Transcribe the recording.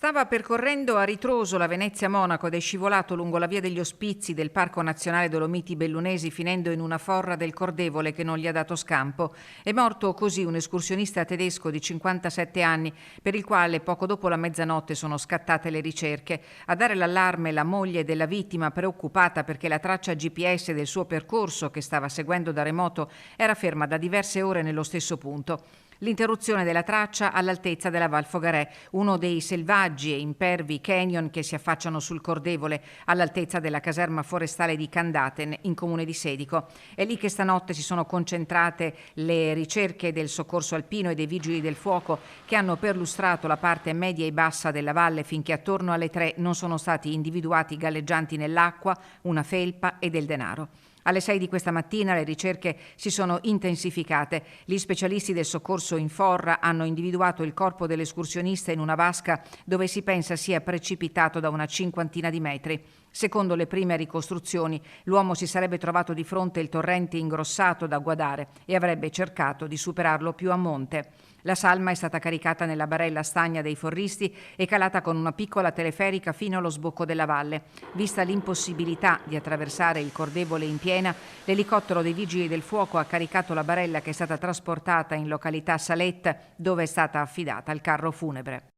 Stava percorrendo a ritroso la Venezia-Monaco ed è scivolato lungo la via degli Ospizi del Parco Nazionale Dolomiti Bellunesi, finendo in una forra del Cordevole che non gli ha dato scampo. È morto così un escursionista tedesco di 57 anni, per il quale poco dopo la mezzanotte sono scattate le ricerche. A dare l'allarme la moglie della vittima, preoccupata perché la traccia GPS del suo percorso, che stava seguendo da remoto, era ferma da diverse ore nello stesso punto. L'interruzione della traccia all'altezza della Val Fogarè, uno dei selvaggi e impervi canyon che si affacciano sul Cordevole, all'altezza della caserma forestale di Candaten, in comune di Sedico. È lì che stanotte si sono concentrate le ricerche del soccorso alpino e dei vigili del fuoco, che hanno perlustrato la parte media e bassa della valle finché attorno alle 3 non sono stati individuati galleggianti nell'acqua, una felpa e del denaro. Alle 6 di questa mattina le ricerche si sono intensificate. Gli specialisti del soccorso in forra hanno individuato il corpo dell'escursionista in una vasca dove si pensa sia precipitato da una cinquantina di metri. Secondo le prime ricostruzioni, l'uomo si sarebbe trovato di fronte il torrente ingrossato da guadare e avrebbe cercato di superarlo più a monte. La salma è stata caricata nella barella stagna dei forristi e calata con una piccola teleferica fino allo sbocco della valle. Vista l'impossibilità di attraversare il Cordevole in piena, l'elicottero dei vigili del fuoco ha caricato la barella che è stata trasportata in località Salette, dove è stata affidata al carro funebre.